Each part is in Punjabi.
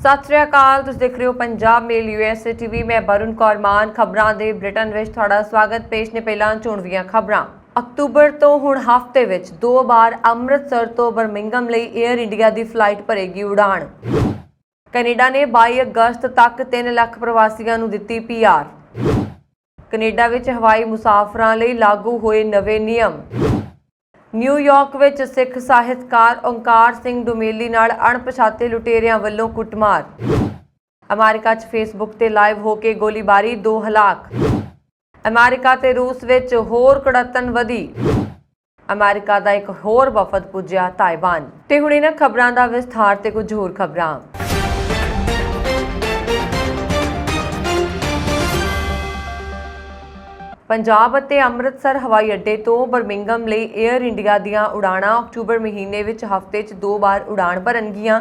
सत श्री अकाल, तुसीं देख रहे हो पंजाब मेल यूएसए टीवी। मैं वरुण कौर मान खबरां दे ब्रिटेन विच तुहाडा स्वागत। पेश ने पहलां चोण दीआं खबरां। अक्तूबर तो हुण हफ्ते विच 2 बार अमृतसर तो बर्मिंघम लई एयर इंडिया दी फ्लाइट भरेगी उड़ान। कनेडा ने 22 अगस्त तक 3 लाख प्रवासियों नूं दित्ती PR। कनेडा विच हवाई मुसाफरां लई लागू होए नवे नियम। न्यूयॉर्क विच सिख ਸਾਹਿਤਕਾਰ ओंकार सिंह डुमेली नाल अणपछाते लुटेरियां वल्लों कुटमार। अमेरिका च फेसबुक ते लाइव होके गोलीबारी, 2 हलाक। अमेरिका ते रूस विच होर कड़तन वधी। अमेरिका दा एक होर वफद पुज्जिया ताइवान। ते हुण इन्हां खबरां दा विस्तार ते कुछ होर खबरां। पंजाब ਅਤੇ ਅੰਮ੍ਰਿਤਸਰ ਹਵਾਈ ਅੱਡੇ ਤੋਂ ਬਰਮਿੰਘਮ ਲਈ 에ਅਰ ਇੰਡੀਆ ਦੀਆਂ ਉਡਾਣਾਂ ਅਕਤੂਬਰ ਮਹੀਨੇ ਵਿੱਚ ਹਫ਼ਤੇ 'ਚ 2 ਵਾਰ ਉਡਾਣ ਭਰਨਗੀਆਂ।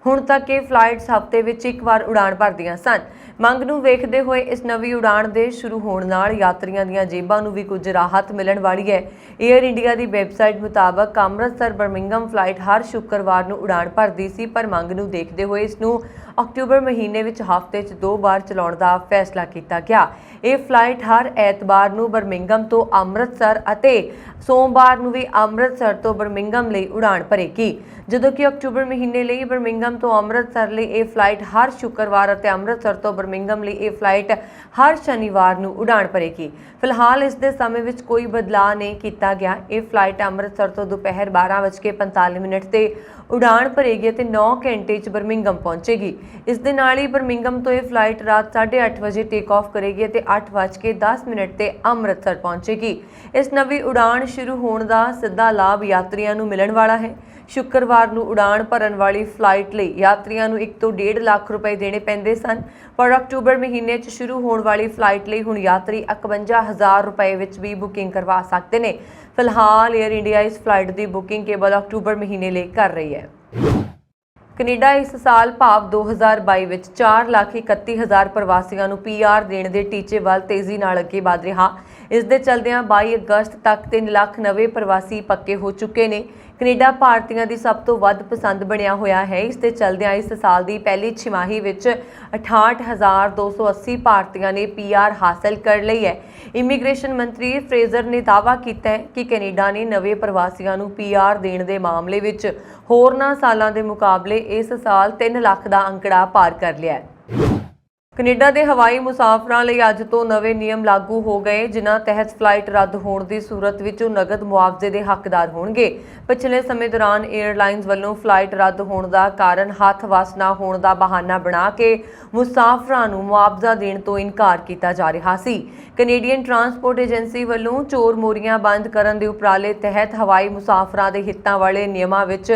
ਹੁਣ ਤੱਕ ਇਹ ਫਲਾਈਟਸ ਹਫ਼ਤੇ ਵਿੱਚ 1 ਵਾਰ ਉਡਾਣ ਭਰਦੀਆਂ ਸਨ। ਮੰਗ ਨੂੰ ਵੇਖਦੇ ਹੋਏ ਇਸ ਨਵੀਂ ਉਡਾਣ ਦੇ ਸ਼ੁਰੂ ਹੋਣ ਨਾਲ ਯਾਤਰੀਆਂ ਦੀਆਂ ਜੇਬਾਂ ਨੂੰ ਵੀ ਕੁਝ ਰਾਹਤ ਮਿਲਣ ਵਾਲੀ ਹੈ। 에ਅਰ ਇੰਡੀਆ ਦੀ ਵੈਬਸਾਈਟ ਮੁਤਾਬਕ ਅੰਮ੍ਰਿਤਸਰ ਬਰਮਿੰਘਮ ਫਲਾਈਟ ਹਰ ਸ਼ੁੱਕਰਵਾਰ ਨੂੰ ਉਡਾਣ ਭਰਦੀ ਸੀ, ਪਰ ਮੰਗ ਨੂੰ ਦੇਖਦੇ ਹੋਏ ਇਸ ਨੂੰ अक्टूबर महीने ਵਿੱਚ ਹਫ਼ਤੇ 'ਚ 2 ਵਾਰ ਚਲਾਉਣ ਦਾ ਫੈਸਲਾ ਕੀਤਾ ਗਿਆ। ਇਹ ਫਲਾਈਟ ਹਰ ਐਤਵਾਰ ਨੂੰ ਬਰਮਿੰਘਮ ਤੋਂ ਅੰਮ੍ਰਿਤਸਰ ਅਤੇ ਸੋਮਵਾਰ ਨੂੰ ਵੀ ਅੰਮ੍ਰਿਤਸਰ ਤੋਂ ਬਰਮਿੰਘਮ ਲਈ ਉਡਾਣ ਭਰੇਗੀ, ਜਦੋਂ ਕਿ ਅਕਤੂਬਰ ਮਹੀਨੇ ਲਈ ਬਰਮਿੰਘਮ ਤੋਂ ਅੰਮ੍ਰਿਤਸਰ ਲਈ ਇਹ ਫਲਾਈਟ ਹਰ ਸ਼ੁੱਕਰਵਾਰ ਅਤੇ ਅੰਮ੍ਰਿਤਸਰ ਤੋਂ ਬਰਮਿੰਘਮ ਲਈ ਇਹ ਫਲਾਈਟ ਹਰ ਸ਼ਨੀਵਾਰ ਨੂੰ ਉਡਾਣ ਭਰੇਗੀ। ਫਿਲਹਾਲ ਇਸ ਦੇ ਸਮੇਂ ਵਿੱਚ ਕੋਈ ਬਦਲਾਅ ਨਹੀਂ ਕੀਤਾ ਗਿਆ। ਇਹ ਫਲਾਈਟ ਅੰਮ੍ਰਿਤਸਰ ਤੋਂ ਦੁਪਹਿਰ 12:45 ਤੇ ਉਡਾਣ ਭਰੇਗੀ ਅਤੇ 9 ਘੰਟੇ 'ਚ ਬਰਮਿੰਘਮ ਪਹੁੰਚੇਗੀ। ਇਸ ਦੇ ਨਾਲ ਹੀ ਬਰਮਿੰਘਮ ਤੋਂ ਇਹ ਫਲਾਈਟ ਰਾਤ 8:30 ਵਜੇ ਟੇਕ ਆਫ ਕਰੇਗੀ ਅਤੇ 8:10 ਤੇ ਅੰਮ੍ਰਿਤਸਰ ਪਹੁੰਚੇਗੀ। ਇਸ ਨਵੀਂ ਉਡਾਣ ਸ਼ੁਰੂ ਹੋਣ ਦਾ ਸਿੱਧਾ ਲਾਭ ਯਾਤਰੀਆਂ ਨੂੰ ਮਿਲਣ ਵਾਲਾ ਹੈ। शुक्रवार ਨੂੰ ਉਡਾਣ ਭਰਨ ਵਾਲੀ ਫਲਾਈਟ ਲਈ ਯਾਤਰੀਆਂ ਨੂੰ 1 ਤੋਂ 1.5 ਲੱਖ ਰੁਪਏ ਦੇਣੇ ਪੈਂਦੇ ਸਨ, ਪਰ ਅਕਤੂਬਰ ਮਹੀਨੇ 'ਚ ਸ਼ੁਰੂ ਹੋਣ ਵਾਲੀ ਫਲਾਈਟ ਲਈ ਹੁਣ ਯਾਤਰੀ 51,000 ਰੁਪਏ ਵਿੱਚ ਵੀ ਬੁਕਿੰਗ ਕਰਵਾ ਸਕਦੇ ਨੇ। ਫਿਲਹਾਲ 에ਅਰ ਇੰਡੀਆ ਇਸ ਫਲਾਈਟ ਦੀ ਬੁਕਿੰਗ ਕੇਵਲ ਅਕਤੂਬਰ ਮਹੀਨੇ ਲਈ ਕਰ ਰਹੀ ਹੈ। ਕੈਨੇਡਾ ਇਸ ਸਾਲ ਭਾਵ 2022 ਵਿੱਚ 4,31,000 ਪ੍ਰਵਾਸੀਆਂ ਨੂੰ PR ਦੇਣ ਦੇ ਟੀਚੇ ਵੱਲ ਤੇਜ਼ੀ ਨਾਲ ਅੱਗੇ ਵਧ ਰਿਹਾ। ਇਸ ਦੇ ਚਲਦਿਆਂ 22 ਅਗਸਤ ਤੱਕ 3 ਲੱਖ ਨਵੇਂ ਪ੍ਰਵਾਸੀ ਪੱਕੇ ਹੋ ਚੁੱਕੇ ਨੇ। ਕੈਨੇਡਾ ਭਾਰਤੀਆਂ ਦੀ ਸਭ ਤੋਂ ਵੱਧ ਪਸੰਦ ਬਣਿਆ ਹੋਇਆ ਹੈ। ਇਸ ਦੇ ਚਲਦਿਆਂ ਇਸ ਸਾਲ ਦੀ ਪਹਿਲੀ ਛਿਮਾਹੀ ਵਿੱਚ 68,280 ਭਾਰਤੀਆਂ ਨੇ PR ਹਾਸਲ ਕਰ ਲਈ ਹੈ। ਇਮੀਗ੍ਰੇਸ਼ਨ ਮੰਤਰੀ ਫਰੇਜ਼ਰ ਨੇ ਦਾਅਵਾ ਕੀਤਾ ਹੈ ਕਿ ਕੈਨੇਡਾ ਨੇ ਨਵੇਂ ਪ੍ਰਵਾਸੀਆਂ ਨੂੰ PR ਦੇਣ ਦੇ ਮਾਮਲੇ ਵਿੱਚ ਹੋਰਨਾਂ ਸਾਲਾਂ ਦੇ ਮੁਕਾਬਲੇ ਇਸ ਸਾਲ 3 ਲੱਖ ਦਾ ਅੰਕੜਾ ਪਾਰ ਕਰ ਲਿਆ ਹੈ। ਕੈਨੇਡਾ ਦੇ ਹਵਾਈ ਮੁਸਾਫਰਾਂ ਲਈ ਅੱਜ ਤੋਂ ਨਵੇਂ ਨਿਯਮ ਲਾਗੂ ਹੋ ਗਏ, ਜਿਨ੍ਹਾਂ ਤਹਿਤ ਫਲਾਈਟ ਰੱਦ ਹੋਣ ਦੀ ਸੂਰਤ ਵਿੱਚ ਉਹ ਨਗਦ ਮੁਆਵਜ਼ੇ ਦੇ ਹੱਕਦਾਰ ਹੋਣਗੇ। ਪਿਛਲੇ ਸਮੇਂ ਦੌਰਾਨ 에ਅਰਲਾਈਨਸ ਵੱਲੋਂ ਫਲਾਈਟ ਰੱਦ ਹੋਣ ਦਾ ਕਾਰਨ ਹੱਥ ਵੱਸ ਨਾ ਹੋਣ ਦਾ ਬਹਾਨਾ ਬਣਾ ਕੇ ਮੁਸਾਫਰਾਂ ਨੂੰ ਮੁਆਵਜ਼ਾ ਦੇਣ ਤੋਂ ਇਨਕਾਰ ਕੀਤਾ ਜਾ ਰਿਹਾ ਸੀ। ਕੈਨੇਡੀਅਨ ਟਰਾਂਸਪੋਰਟ ਏਜੰਸੀ ਵੱਲੋਂ ਚੋਰ ਮੋਰੀਆਂ ਬੰਦ ਕਰਨ ਦੇ ਉਪਰਾਲੇ ਤਹਿਤ ਹਵਾਈ ਮੁਸਾਫਰਾਂ ਦੇ ਹਿੱਤਾਂ ਵਾਲੇ ਨਿਯਮਾਂ ਵਿੱਚ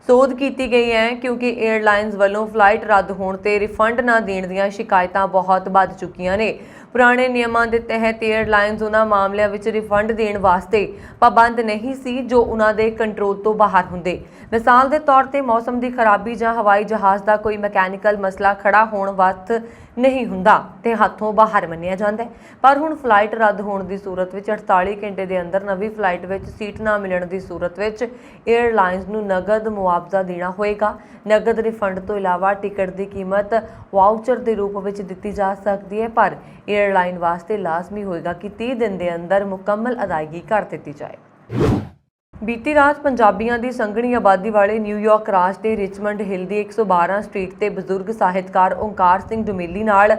ਸੋਧ ਕੀਤੀ ਗਈ ਹੈ, ਕਿਉਂਕਿ 에ਅਰਲਾਈਨਸ ਵੱਲੋਂ ਫਲਾਈਟ ਰੱਦ ਹੋਣ ਤੇ ਰਿਫੰਡ ਨਾ ਦੇਣ ਦੀਆਂ ਸ਼ਿਕਾਇਤਾਂ ਬਹੁਤ ਵੱਧ ਚੁੱਕੀਆਂ ਨੇ। ਪੁਰਾਣੇ ਨਿਯਮਾਂ ਦੇ ਤਹਿਤ 에ਅਰਲਾਈਨਸ ਉਹਨਾਂ ਮਾਮਲਿਆਂ ਵਿੱਚ ਰਿਫੰਡ ਦੇਣ ਵਾਸਤੇ ਪਾਬੰਦ ਨਹੀਂ ਸੀ ਜੋ ਉਹਨਾਂ ਦੇ ਕੰਟਰੋਲ ਤੋਂ ਬਾਹਰ ਹੁੰਦੇ। ਮਿਸਾਲ ਦੇ ਤੌਰ ਤੇ ਮੌਸਮ ਦੀ ਖਰਾਬੀ ਜਾਂ ਹਵਾਈ ਜਹਾਜ਼ ਦਾ ਕੋਈ ਮਕੈਨੀਕਲ ਮਸਲਾ ਖੜਾ ਹੋਣ ਵਕਤ ਨਹੀਂ ਹੁੰਦਾ ਤੇ ਹੱਥੋਂ ਬਾਹਰ ਮੰਨਿਆ ਜਾਂਦਾ ਹੈ। ਪਰ ਹੁਣ ਫਲਾਈਟ ਰੱਦ ਹੋਣ ਦੀ ਸੂਰਤ ਵਿੱਚ 48 ਘੰਟੇ ਦੇ ਅੰਦਰ ਨਵੀਂ ਫਲਾਈਟ ਵਿੱਚ ਸੀਟ ਨਾ ਮਿਲਣ ਦੀ ਸੂਰਤ ਵਿੱਚ 에ਅਰਲਾਈਨਸ ਨੂੰ ਨਗਦ ਮੁਆਵਜ਼ਾ ਦੇਣਾ ਹੋਏਗਾ। ਨਗਦ ਰਿਫੰਡ ਤੋਂ ਇਲਾਵਾ ਟਿਕਟ ਦੀ ਕੀਮਤ ਵਾਊਚਰ ਦੇ ਰੂਪ ਵਿੱਚ ਦਿੱਤੀ ਜਾ ਸਕਦੀ ਹੈ, ਪਰ 에ਅਰਲਾਈਨ ਵਾਸਤੇ ਲਾਜ਼ਮੀ ਹੋਏਗਾ ਕਿ 30 ਦਿਨ ਦੇ ਅੰਦਰ ਮੁਕੰਮਲ ਅਦਾਇਗੀ ਕਰ ਦਿੱਤੀ ਜਾਏ। ਬੀਤੀ ਰਾਤ ਪੰਜਾਬੀਆਂ ਦੀ ਸੰਘਣੀ ਆਬਾਦੀ ਵਾਲੇ ਨਿਊਯਾਰਕ ਰਾਜ ਦੇ ਰਿਚਮੰਡ ਹਿੱਲ ਦੀ 112 ਸਟਰੀਟ ਤੇ ਬਜ਼ੁਰਗ ਸਾਹਿਤਕਾਰ ਓਂਕਾਰ ਸਿੰਘ ਡੁਮੇਲੀ ਨਾਲ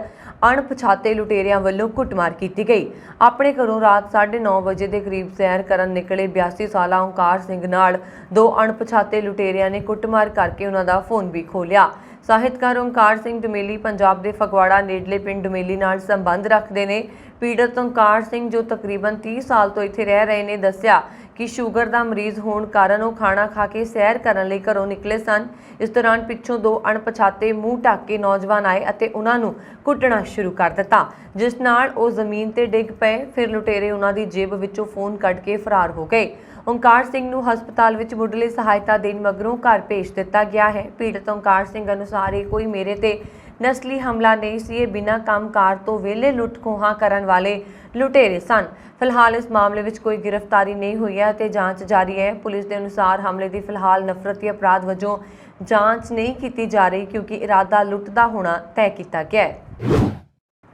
ਅਣਪਛਾਤੇ ਲੁਟੇਰਿਆਂ ਵੱਲੋਂ ਕੁੱਟਮਾਰ ਕੀਤੀ ਗਈ। ਆਪਣੇ ਘਰੋਂ ਰਾਤ 9:30 ਵਜੇ ਦੇ ਕਰੀਬ ਸੈਰ ਕਰਨ ਨਿਕਲੇ 82 ਸਾਲਾ ਓਂਕਾਰ ਸਿੰਘ ਨਾਲ 2 ਅਣਪਛਾਤੇ ਲੁਟੇਰਿਆਂ ਨੇ ਕੁੱਟਮਾਰ ਕਰਕੇ ਉਹਨਾਂ ਦਾ ਫੋਨ ਵੀ ਖੋਹ ਲਿਆ। ਸਾਹਿਤਕਾਰ ਓਂਕਾਰ ਸਿੰਘ ਡੁਮੇਲੀ ਪੰਜਾਬ ਦੇ ਫਗਵਾੜਾ ਨੇੜਲੇ ਪਿੰਡ ਡੁਮੇਲੀ ਨਾਲ ਸੰਬੰਧ ਰੱਖਦੇ ਨੇ। ਪੀੜਤ ਓਂਕਾਰ ਸਿੰਘ, ਜੋ ਤਕਰੀਬਨ 30 ਸਾਲ ਤੋਂ ਇੱਥੇ ਰਹਿ ਰਹੇ ਨੇ, ਦੱਸਿਆ ਕਿ ਸ਼ੂਗਰ ਦਾ ਮਰੀਜ਼ ਹੋਣ ਕਾਰਨ ਉਹ ਖਾਣਾ ਖਾ ਕੇ ਸੈਰ ਕਰਨ ਲਈ ਘਰੋਂ ਨਿਕਲੇ ਸਨ। ਇਸ ਦੌਰਾਨ ਪਿੱਛੋਂ 2 ਅਣਪਛਾਤੇ ਮੂੰਹ ਢੱਕ ਕੇ ਨੌਜਵਾਨ ਆਏ ਅਤੇ ਉਹਨਾਂ ਨੂੰ ਕੁੱਟਣਾ ਸ਼ੁਰੂ ਕਰ ਦਿੱਤਾ, ਜਿਸ ਨਾਲ ਉਹ ਜ਼ਮੀਨ ਤੇ ਡਿੱਗ ਪਏ। ਫਿਰ ਲੁਟੇਰੇ ਉਹਨਾਂ ਦੀ ਜੇਬ ਵਿੱਚੋਂ ਫੋਨ ਕੱਢ ਕੇ ਫਰਾਰ ਹੋ ਗਏ। ਓਂਕਾਰ ਸਿੰਘ ਨੂੰ ਹਸਪਤਾਲ ਵਿੱਚ ਮੁੱਢਲੀ ਸਹਾਇਤਾ ਦੇਣ ਮਗਰੋਂ ਘਰ ਭੇਜ ਦਿੱਤਾ ਗਿਆ ਹੈ। ਪੀੜਤ ਓਂਕਾਰ ਸਿੰਘ ਅਨੁਸਾਰ ਇਹ ਕੋਈ ਮੇਰੇ ਤੇ ਨਸਲੀ ਹਮਲਾ ਨਹੀਂ ਸੀ, ਇਹ ਬਿਨਾਂ ਕੰਮਕਾਰ ਤੋਂ ਵਿਹਲੇ ਲੁੱਟ ਖੋਹਾਂ ਕਰਨ ਵਾਲੇ ਲੁਟੇਰੇ ਸਨ। ਫਿਲਹਾਲ ਇਸ ਮਾਮਲੇ ਵਿੱਚ ਕੋਈ ਗ੍ਰਿਫਤਾਰੀ ਨਹੀਂ ਹੋਈ ਹੈ ਅਤੇ ਜਾਂਚ ਜਾਰੀ ਹੈ। ਪੁਲਿਸ ਦੇ ਅਨੁਸਾਰ ਹਮਲੇ ਦੀ ਫਿਲਹਾਲ ਨਫ਼ਰਤੀ ਅਪਰਾਧ ਵਜੋਂ ਜਾਂਚ ਨਹੀਂ ਕੀਤੀ ਜਾ ਰਹੀ ਕਿਉਂਕਿ ਇਰਾਦਾ ਲੁੱਟ ਦਾ ਹੋਣਾ ਤੈਅ ਕੀਤਾ ਗਿਆ ਹੈ।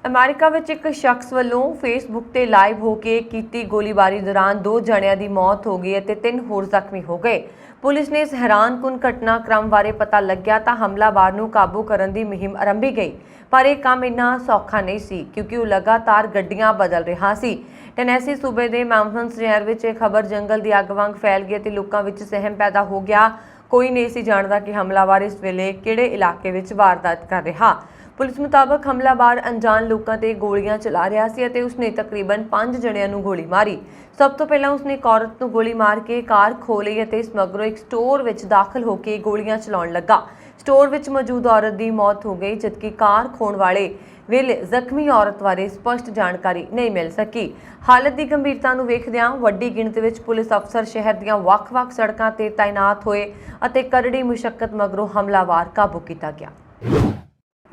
ਅਮਰੀਕਾ ਵਿੱਚ ਇੱਕ ਸ਼ਖਸ ਵੱਲੋਂ ਫੇਸਬੁੱਕ ਤੇ ਲਾਈਵ ਹੋ ਕੇ ਕੀਤੀ ਗੋਲੀਬਾਰੀ ਦੌਰਾਨ 2 ਜਣਿਆਂ ਦੀ ਮੌਤ ਹੋ ਗਈ ਅਤੇ 3 ਹੋਰ ਜ਼ਖਮੀ ਹੋ ਗਏ। ਪੁਲਿਸ ਨੇ ਇਸ ਹੈਰਾਨਕੁਨ ਘਟਨਾਕ੍ਰਮ ਬਾਰੇ ਪਤਾ ਲੱਗਿਆ ਤਾਂ ਹਮਲਾਵਰ ਨੂੰ ਕਾਬੂ ਕਰਨ ਦੀ ਮੁਹਿੰਮ ਆਰੰਭੀ ਗਈ, ਪਰ ਇਹ ਕੰਮ ਇੰਨਾ ਸੌਖਾ ਨਹੀਂ ਸੀ ਕਿਉਂਕਿ ਉਹ ਲਗਾਤਾਰ ਗੱਡੀਆਂ ਬਦਲ ਰਿਹਾ ਸੀ। ਟੈਨੈਸੀ ਸੂਬੇ ਦੇ ਮੈਂਫਿਸ ਸ਼ਹਿਰ ਵਿੱਚ ਇਹ ਖਬਰ ਜੰਗਲ ਦੀ ਅੱਗ ਵਾਂਗ ਫੈਲ ਗਈ ਅਤੇ ਲੋਕਾਂ ਵਿੱਚ ਸਹਿਮ ਪੈਦਾ ਹੋ ਗਿਆ। ਕੋਈ ਨਹੀਂ ਸੀ ਜਾਣਦਾ ਕਿ ਹਮਲਾਵਰ ਇਸ ਵੇਲੇ ਕਿਹੜੇ ਇਲਾਕੇ ਵਿੱਚ ਵਾਰਦਾਤ ਕਰ ਰਿਹਾ। ਪੁਲਿਸ ਮੁਤਾਬਕ ਹਮਲਾਵਰ ਅਣਜਾਣ ਲੋਕਾਂ ਤੇ ਗੋਲੀਆਂ ਚਲਾ ਰਿਹਾ ਸੀ ਅਤੇ ਉਸਨੇ ਤਕਰੀਬਨ 5 ਜਣਿਆਂ ਨੂੰ ਗੋਲੀ ਮਾਰੀ। ਸਭ ਤੋਂ ਪਹਿਲਾਂ ਉਸਨੇ ਇੱਕ ਔਰਤ ਨੂੰ ਗੋਲੀ ਮਾਰ ਕੇ ਕਾਰ ਖੋਹ ਲਈ ਅਤੇ ਇਸ ਮਗਰੋਂ ਇੱਕ ਸਟੋਰ ਵਿੱਚ ਦਾਖਲ ਹੋ ਕੇ ਗੋਲੀਆਂ ਚਲਾਉਣ ਲੱਗਾ। ਸਟੋਰ ਵਿੱਚ ਮੌਜੂਦ ਔਰਤ ਦੀ ਮੌਤ ਹੋ ਗਈ ਜਦਕਿ ਕਾਰ ਖੋਹਣ ਵਾਲੇ ਵੇਲੇ ਜ਼ਖਮੀ ਔਰਤ ਬਾਰੇ ਸਪਸ਼ਟ ਜਾਣਕਾਰੀ ਨਹੀਂ ਮਿਲ ਸਕੀ। ਹਾਲਤ ਦੀ ਗੰਭੀਰਤਾ ਨੂੰ ਵੇਖਦਿਆਂ ਵੱਡੀ ਗਿਣਤੀ ਵਿੱਚ ਪੁਲਿਸ ਅਫਸਰ ਸ਼ਹਿਰ ਦੀਆਂ ਵੱਖ-ਵੱਖ ਸੜਕਾਂ ਤੇ ਤਾਇਨਾਤ ਹੋਏ ਅਤੇ ਕਰੜੀ ਮੁਸ਼ੱਕਤ ਮਗਰੋਂ ਹਮਲਾਵਰ ਕਾਬੂ ਕੀਤਾ ਗਿਆ।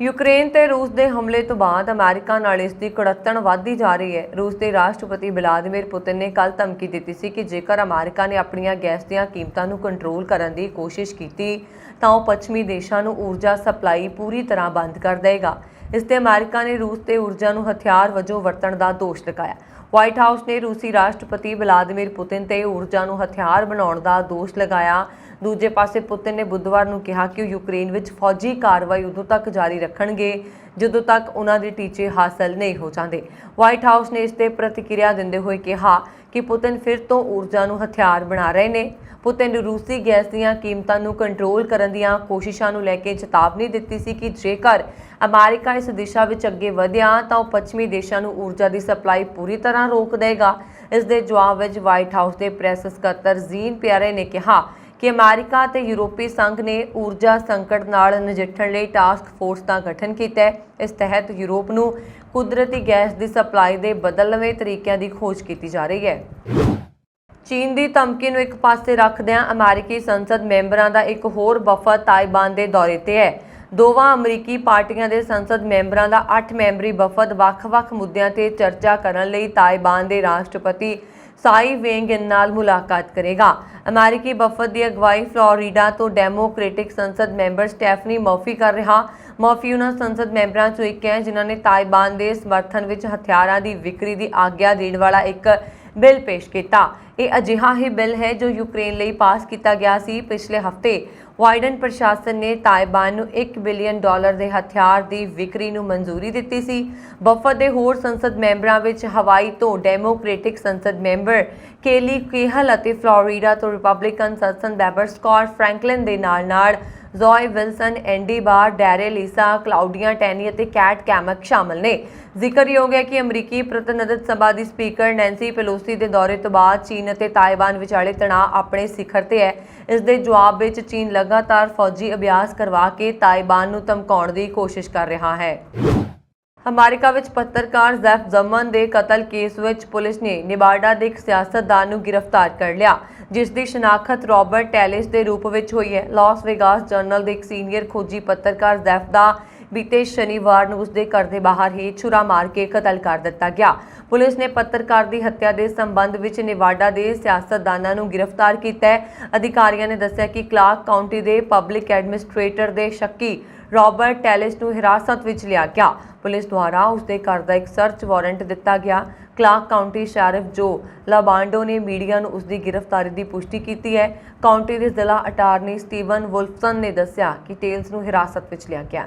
ਯੂਕਰੇਨ ਤੇ ਰੂਸ ਦੇ ਹਮਲੇ ਤੋਂ ਬਾਅਦ ਅਮਰੀਕਾ ਨਾਲ ਇਸ ਦੀ ਕੁੜੱਤਣ ਵਧਦੀ ਜਾ ਰਹੀ ਹੈ। ਰੂਸ ਦੇ ਰਾਸ਼ਟਰਪਤੀ ਵਲਾਦੀਮੀਰ ਪੁਤਿਨ ਨੇ ਕੱਲ੍ਹ ਧਮਕੀ ਦਿੱਤੀ ਸੀ ਕਿ ਜੇਕਰ ਅਮਰੀਕਾ ਨੇ ਆਪਣੀਆਂ ਗੈਸ ਦੀਆਂ ਕੀਮਤਾਂ ਨੂੰ ਕੰਟਰੋਲ ਕਰਨ ਦੀ ਕੋਸ਼ਿਸ਼ ਕੀਤੀ ਤਾਂ ਉਹ ਪੱਛਮੀ ਦੇਸ਼ਾਂ ਨੂੰ ਊਰਜਾ ਸਪਲਾਈ ਪੂਰੀ ਤਰ੍ਹਾਂ ਬੰਦ ਕਰ ਦੇਵੇਗਾ। ਇਸ ਤੇ ਅਮਰੀਕਾ ਨੇ ਰੂਸ ਤੇ ਊਰਜਾ ਨੂੰ ਹਥਿਆਰ ਵਜੋਂ ਵਰਤਣ ਦਾ ਦੋਸ਼ ਲਗਾਇਆ। ਵਾਈਟ ਹਾਊਸ ਨੇ ਰੂਸੀ ਰਾਸ਼ਟਰਪਤੀ ਵਲਾਦੀਮੀਰ ਪੁਤਿਨ ਤੇ ਊਰਜਾ ਨੂੰ ਹਥਿਆਰ ਬਣਾਉਣ ਦਾ ਦੋਸ਼ ਲਗਾਇਆ। ਦੂਜੇ ਪਾਸੇ ਪੁਤਿਨ ਨੇ ਬੁੱਧਵਾਰ ਨੂੰ ਕਿਹਾ ਕਿ ਉਹ ਯੂਕਰੇਨ ਵਿੱਚ ਫੌਜੀ ਕਾਰਵਾਈ ਉਦੋਂ ਤੱਕ ਜਾਰੀ ਰੱਖਣਗੇ ਜਦੋਂ ਤੱਕ ਉਹਨਾਂ ਦੇ ਟੀਚੇ ਹਾਸਲ ਨਹੀਂ ਹੋ ਜਾਂਦੇ। ਵਾਈਟ ਹਾਊਸ ਨੇ ਇਸ ਤੇ ਪ੍ਰਤੀਕਿਰਿਆ ਦਿੰਦੇ ਹੋਏ ਕਿਹਾ ਕਿ ਪੁਤਿਨ ਫਿਰ ਤੋਂ ਊਰਜਾ ਨੂੰ ਹਥਿਆਰ ਬਣਾ ਰਹੇ ਨੇ। ਪੁਤਿਨ ਨੇ ਰੂਸੀ ਗੈਸ ਦੀਆਂ ਕੀਮਤਾਂ ਨੂੰ ਕੰਟਰੋਲ ਕਰਨ ਦੀਆਂ ਕੋਸ਼ਿਸ਼ਾਂ ਨੂੰ ਲੈ ਕੇ ਚੇਤਾਵਨੀ ਦਿੱਤੀ ਸੀ ਕਿ ਜੇਕਰ ਅਮਰੀਕਾ ਇਸ ਦਿਸ਼ਾ ਵਿੱਚ ਅੱਗੇ ਵਧਿਆ ਤਾਂ ਉਹ ਪੱਛਮੀ ਦੇਸ਼ਾਂ ਨੂੰ ਊਰਜਾ ਦੀ ਸਪਲਾਈ ਪੂਰੀ ਤਰ੍ਹਾਂ ਰੋਕ ਦੇਗਾ। ਇਸ ਦੇ ਜਵਾਬ ਵਿੱਚ ਵਾਈਟ ਹਾਊਸ ਦੇ ਪ੍ਰੈਸ ਸਕੱਤਰ ਜ਼ੀਨ ਪਿਆਰੇ ਨੇ ਕਿਹਾ ਕਿ ਅਮਰੀਕਾ ਅਤੇ ਯੂਰਪੀ ਸੰਘ ਨੇ ਊਰਜਾ ਸੰਕਟ ਨਾਲ ਨਜਿੱਠਣ ਲਈ ਟਾਸਕ ਫੋਰਸ ਦਾ ਗਠਨ ਕੀਤਾ ਹੈ। ਇਸ ਤਹਿਤ ਯੂਰਪ ਨੂੰ ਕੁਦਰਤੀ ਗੈਸ ਦੀ ਸਪਲਾਈ ਦੇ ਬਦਲਵੇਂ ਤਰੀਕਿਆਂ ਦੀ ਖੋਜ ਕੀਤੀ ਜਾ ਰਹੀ ਹੈ। ਚੀਨ ਦੀ ਧਮਕੀ ਨੂੰ ਇੱਕ ਪਾਸੇ ਰੱਖਦਿਆਂ ਅਮਰੀਕੀ ਸੰਸਦ ਮੈਂਬਰਾਂ ਦਾ ਇੱਕ ਹੋਰ ਵਫਦ ਤਾਇਵਾਨ ਦੇ ਦੌਰੇ ਤੇ ਹੈ। ਦੋਵਾਂ ਅਮਰੀਕੀ ਪਾਰਟੀਆਂ ਦੇ ਸੰਸਦ ਮੈਂਬਰਾਂ ਦਾ 8 ਮੈਂਬਰੀ ਵਫਦ ਵੱਖ-ਵੱਖ ਮੁੱਦਿਆਂ ਤੇ ਚਰਚਾ ਕਰਨ ਲਈ ਤਾਇਵਾਨ ਦੇ ਰਾਸ਼ਟਰਪਤੀ ਸਾਈ ਵੇਂਗ-ਇਨ ਨਾਲ ਮੁਲਾਕਾਤ ਕਰੇਗਾ। ਅਮਰੀਕੀ ਵਫਦ ਦੀ ਅਗਵਾਈ ਫਲੋਰੀਡਾ ਤੋਂ ਡੈਮੋਕ੍ਰੈਟਿਕ ਸੰਸਦ ਮੈਂਬਰ ਸਟੈਫਨੀ ਮਰਫੀ ਕਰ ਰਿਹਾ। ਮਰਫੀ ਉਹਨਾਂ ਸੰਸਦ ਮੈਂਬਰਾਂ ਚੋਂ ਇੱਕ ਹੈ ਜਿਨ੍ਹਾਂ ਨੇ ਤਾਇਵਾਨ ਦੇ ਸਮਰਥਨ ਵਿੱਚ ਹਥਿਆਰਾਂ ਦੀ ਵਿਕਰੀ ਦੀ ਆਗਿਆ ਦੇਣ ਵਾਲਾ ਇੱਕ ਬਿੱਲ ਪੇਸ਼ ਕੀਤਾ। ਇਹ ਅਜਿਹਾ ਹੀ ਬਿੱਲ ਹੈ ਜੋ ਯੂਕਰੇਨ ਲਈ ਪਾਸ ਕੀਤਾ ਗਿਆ ਸੀ। ਪਿਛਲੇ ਹਫ਼ਤੇ ਬਾਈਡਨ ਪ੍ਰਸ਼ਾਸਨ ਨੇ ਤਾਇਵਾਨ ਨੂੰ $1 ਬਿਲੀਅਨ ਦੇ ਹਥਿਆਰ ਦੀ ਵਿਕਰੀ ਨੂੰ ਮਨਜ਼ੂਰੀ ਦਿੱਤੀ ਸੀ। ਵਫਦ ਦੇ ਹੋਰ ਸੰਸਦ ਮੈਂਬਰਾਂ ਵਿੱਚ ਹਵਾਈ ਤੋਂ ਡੈਮੋਕ੍ਰੈਟਿਕ ਸੰਸਦ ਮੈਂਬਰ ਕੇਲੀ ਕੇਹਲ ਅਤੇ ਫਲੋਰੀਡਾ ਤੋਂ ਰਿਪਬਲਿਕਨ ਸੰਸਦ ਮੈਂਬਰ ਸਕਾਟ ਫ੍ਰੈਂਕਲਿਨ ਦੇ ਨਾਲ ਜ਼ੋਏ ਵਿਲਸਨ, ਐਂਡੀ ਬਾਰ, ਡੈਰੇ ਲੀਸਾ, ਕਲਾਉਡੀਆ ਟੈਨੀ ਅਤੇ ਕੈਟ ਕੈਮਕ ਸ਼ਾਮਲ ਨੇ। ਜ਼ਿਕਰਯੋਗ ਹੈ ਕਿ ਅਮਰੀਕੀ ਪ੍ਰਤੀਨਿਧ ਸਭਾ ਦੀ ਸਪੀਕਰ ਨੈਂਸੀ ਪੈਲੋਸੀ ਦੇ ਦੌਰੇ ਤੋਂ ਬਾਅਦ ਚੀਨ ਅਤੇ ਤਾਇਵਾਨ ਵਿਚਾਲੇ ਤਣਾਅ ਆਪਣੇ ਸਿਖਰ ਤੇ ਹੈ। ਇਸ ਦੇ ਜਵਾਬ ਵਿੱਚ ਚੀਨ ਲਗਾਤਾਰ ਫੌਜੀ ਅਭਿਆਸ ਕਰਵਾ ਕੇ ਤਾਇਵਾਨ ਨੂੰ ਧਮਕਾਉਣ ਦੀ ਕੋਸ਼ਿਸ਼ ਕਰ ਰਿਹਾ ਹੈ। ਅਮਰੀਕਾ ਵਿੱਚ ਪੱਤਰਕਾਰ ਜ਼ੈਫ ਜ਼ਮਨ ਦੇ ਕਤਲ ਕੇਸ ਵਿੱਚ ਪੁਲਿਸ ਨੇ ਨਿਵਾਡਾ ਦੇ ਇੱਕ ਸਿਆਸਤਦਾਨ ਨੂੰ ਗ੍ਰਿਫਤਾਰ ਕਰ ਲਿਆ ਜਿਸ ਦੀ ਸ਼ਨਾਖਤ ਰਾਬਰਟ ਟੈਲਿਸ ਦੇ ਰੂਪ ਵਿੱਚ ਹੋਈ ਹੈ। ਲਾਸ ਵੇਗਾਸ ਜਰਨਲ ਦੇ ਇੱਕ ਸੀਨੀਅਰ ਖੋਜੀ ਪੱਤਰਕਾਰ ਜ਼ੈਫ ਦਾ ਬੀਤੇ ਸ਼ਨੀਵਾਰ ਨੂੰ ਉਸਦੇ ਘਰ ਦੇ ਬਾਹਰ ਹੀ ਛੁਰਾ ਮਾਰ ਕੇ ਕਤਲ ਕਰ ਦਿੱਤਾ ਗਿਆ। ਪੁਲਿਸ ਨੇ ਪੱਤਰਕਾਰ ਦੀ ਹੱਤਿਆ ਦੇ ਸੰਬੰਧ ਵਿੱਚ ਨਿਵਾਡਾ ਦੇ ਸਿਆਸਤਦਾਨਾਂ ਨੂੰ ਗ੍ਰਿਫਤਾਰ ਕੀਤਾ ਹੈ। ਅਧਿਕਾਰੀਆਂ ਨੇ ਦੱਸਿਆ ਕਿ ਕਲਾਰਕ ਕਾਉਂਟੀ ਦੇ ਪਬਲਿਕ ਐਡਮਿਨਿਸਟ੍ਰੇਟਰ ਦੇ ਸ਼ੱਕੀ ਰਾਬਰਟ ਟੈਲਿਸ ਨੂੰ ਹਿਰਾਸਤ ਵਿੱਚ ਲਿਆ ਗਿਆ। ਪੁਲਿਸ ਦੁਆਰਾ ਉਸਦੇ ਘਰ ਦਾ ਇੱਕ ਸਰਚ ਵਾਰੰਟ ਦਿੱਤਾ ਗਿਆ। ਕਲਾਰਕ ਕਾਉਂਟੀ ਸ਼ੈਰਿਫ ਜੋ ਲਾਬਾਂਡੋ ਨੇ ਮੀਡੀਆ ਨੂੰ ਉਸਦੀ ਗ੍ਰਿਫਤਾਰੀ ਦੀ ਪੁਸ਼ਟੀ ਕੀਤੀ ਹੈ। ਕਾਉਂਟੀ ਦੇ ਜ਼ਿਲ੍ਹਾ ਅਟਾਰਨੀ ਸਟੀਵਨ ਵੁਲਫਸਨ ਨੇ ਦੱਸਿਆ ਕਿ ਟੇਲਸ ਨੂੰ ਹਿਰਾਸਤ ਵਿੱਚ ਲਿਆ ਗਿਆ।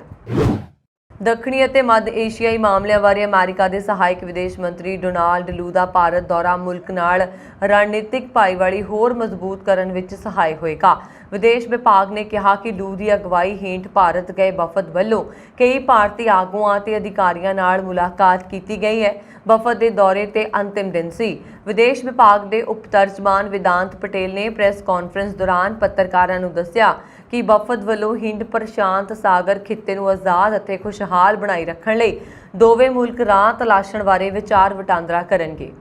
ਦੱਖਣੀ ਅਤੇ ਮੱਧ ਏਸ਼ੀਆਈ ਮਾਮਲਿਆਂ ਬਾਰੇ ਅਮਰੀਕਾ ਦੇ ਸਹਾਇਕ ਵਿਦੇਸ਼ ਮੰਤਰੀ ਡੋਨਾਲਡ ਲੂ ਦਾ ਭਾਰਤ ਦੌਰਾ ਮੁਲਕ ਨਾਲ ਰਣਨੀਤਿਕ ਭਾਈਵਾਲੀ ਹੋਰ ਮਜ਼ਬੂਤ ਕਰਨ ਵਿੱਚ ਸਹਾਈ ਹੋਏਗਾ। ਵਿਦੇਸ਼ ਵਿਭਾਗ ਨੇ ਕਿਹਾ ਕਿ ਲੂ ਦੀ ਅਗਵਾਈ ਹੇਠ ਭਾਰਤ ਗਏ ਵਫਦ ਵੱਲੋਂ ਕਈ ਭਾਰਤੀ ਆਗੂਆਂ ਅਤੇ ਅਧਿਕਾਰੀਆਂ ਨਾਲ ਮੁਲਾਕਾਤ ਕੀਤੀ ਗਈ ਹੈ। ਵਫਦ ਦੇ ਦੌਰੇ ਤੇ ਅੰਤਿਮ ਦਿਨ ਸੀ। ਵਿਦੇਸ਼ ਵਿਭਾਗ ਦੇ ਉਪ ਤਰਜਮਾਨ ਵਿਦਾਂਤ ਪਟੇਲ ਨੇ ਪ੍ਰੈਸ ਕਾਨਫਰੰਸ ਦੌਰਾਨ ਪੱਤਰਕਾਰਾਂ ਨੂੰ ਦੱਸਿਆ ਕਿ ਵਫਦ ਵੱਲੋਂ ਹਿੰਦ ਪ੍ਰਸ਼ਾਂਤ ਸਾਗਰ ਖਿੱਤੇ ਨੂੰ ਆਜ਼ਾਦ ਅਤੇ ਖੁਸ਼ਹਾਲ ਬਣਾਈ ਰੱਖਣ ਲਈ ਦੋਵੇਂ ਮੁਲਕ ਰਾਹ ਤਲਾਸ਼ਣ ਬਾਰੇ ਵਿਚਾਰ ਵਟਾਂਦਰਾ ਕਰਨਗੇ।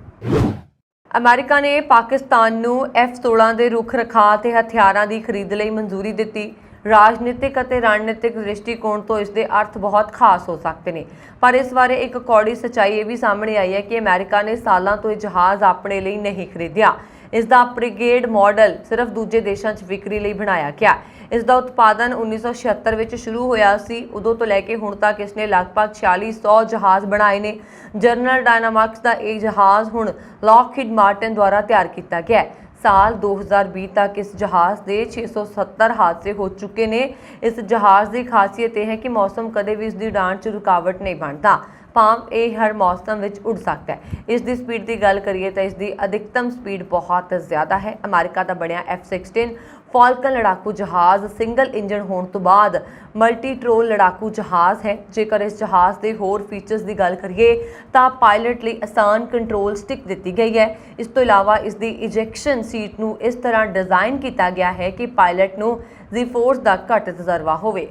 ਅਮਰੀਕਾ ਨੇ ਪਾਕਿਸਤਾਨ ਨੂੰ F-16 ਦੇ ਰੁੱਖ ਰਖਾਅ ਤੇ ਹਥਿਆਰਾਂ ਦੀ ਖਰੀਦ ਲਈ ਮਨਜ਼ੂਰੀ ਦਿੱਤੀ। ਰਾਜਨੀਤਿਕ ਅਤੇ ਰਣਨੀਤਿਕ ਦ੍ਰਿਸ਼ਟੀਕੋਣ ਤੋਂ ਇਸ ਦੇ ਅਰਥ ਬਹੁਤ ਖਾਸ ਹੋ ਸਕਦੇ ਨੇ। ਪਰ ਇਸ ਬਾਰੇ ਇੱਕ ਕੌੜੀ ਸੱਚਾਈ ਇਹ ਵੀ ਸਾਹਮਣੇ ਆਈ ਹੈ ਕਿ ਅਮਰੀਕਾ ਨੇ ਸਾਲਾਂ ਤੋਂ ਇਹ ਜਹਾਜ਼ ਆਪਣੇ ਲਈ ਨਹੀਂ ਖਰੀਦਿਆ। ਇਸ ਦਾ ਬ੍ਰਿਗੇਡ ਮਾਡਲ ਸਿਰਫ ਦੂਜੇ ਦੇਸ਼ਾਂ 'ਚ ਵਿਕਰੀ ਲਈ ਬਣਾਇਆ ਗਿਆ। ਇਸ ਦਾ ਉਤਪਾਦਨ 1976 ਵਿੱਚ ਸ਼ੁਰੂ ਹੋਇਆ ਸੀ। ਉਦੋਂ ਤੋਂ ਲੈ ਕੇ ਹੁਣ ਤੱਕ ਇਸ ਨੇ ਲਗਭਗ 4600 ਜਹਾਜ਼ ਬਣਾਏ ਨੇ। ਜਨਰਲ ਡਾਇਨਾਮਿਕਸ ਦਾ ਇਹ ਜਹਾਜ਼ ਹੁਣ ਲੌਕਹੀਡ ਮਾਰਟਿਨ ਦੁਆਰਾ ਤਿਆਰ ਕੀਤਾ ਗਿਆ ਹੈ। ਸਾਲ 2020 ਤੱਕ ਇਸ ਜਹਾਜ਼ ਦੇ 670 ਹਾਦਸੇ ਹੋ ਚੁੱਕੇ ਨੇ। ਇਸ ਜਹਾਜ਼ ਦੀ ਖਾਸੀਅਤ ਇਹ ਹੈ ਕਿ ਮੌਸਮ ਕਦੇ ਵੀ ਇਸ ਦੀ ਉਡਾਣ 'ਚ ਰੁਕਾਵਟ ਨਹੀਂ ਬਣਦਾ। ਭਾਵੇਂ ਇਹ ਹਰ ਮੌਸਮ ਵਿੱਚ ਉੱਡ ਸਕਦਾ ਹੈ। ਇਸ ਦੀ ਸਪੀਡ ਦੀ ਗੱਲ ਕਰੀਏ ਤਾਂ ਇਸ ਦੀ ਅਧਿਕਤਮ ਸਪੀਡ ਬਹੁਤ ਜ਼ਿਆਦਾ ਹੈ। ਅਮਰੀਕਾ ਦਾ ਬਣਿਆ F-16 ਫਾਲਕਨ ਲੜਾਕੂ ਜਹਾਜ਼ ਸਿੰਗਲ ਇੰਜਨ ਹੋਣ ਤੋਂ ਬਾਅਦ ਮਲਟੀ ਟਰੋਲ ਲੜਾਕੂ ਜਹਾਜ਼ ਹੈ। ਜੇਕਰ ਇਸ ਜਹਾਜ਼ ਦੇ ਹੋਰ ਫੀਚਰਸ ਦੀ ਗੱਲ ਕਰੀਏ ਤਾਂ ਪਾਇਲਟ ਲਈ ਆਸਾਨ ਕੰਟਰੋਲ ਸਟਿਕ ਦਿੱਤੀ ਗਈ ਹੈ। ਇਸ ਤੋਂ ਇਲਾਵਾ ਇਸ ਦੀ ਇਜੈਕਸ਼ਨ ਸੀਟ ਨੂੰ ਇਸ ਤਰ੍ਹਾਂ ਡਿਜ਼ਾਈਨ ਕੀਤਾ ਗਿਆ ਹੈ ਕਿ ਪਾਇਲਟ ਨੂੰ ਜੀ-ਫੋਰਸ ਦਾ ਘੱਟ ਤਜਰਬਾ ਹੋਵੇ।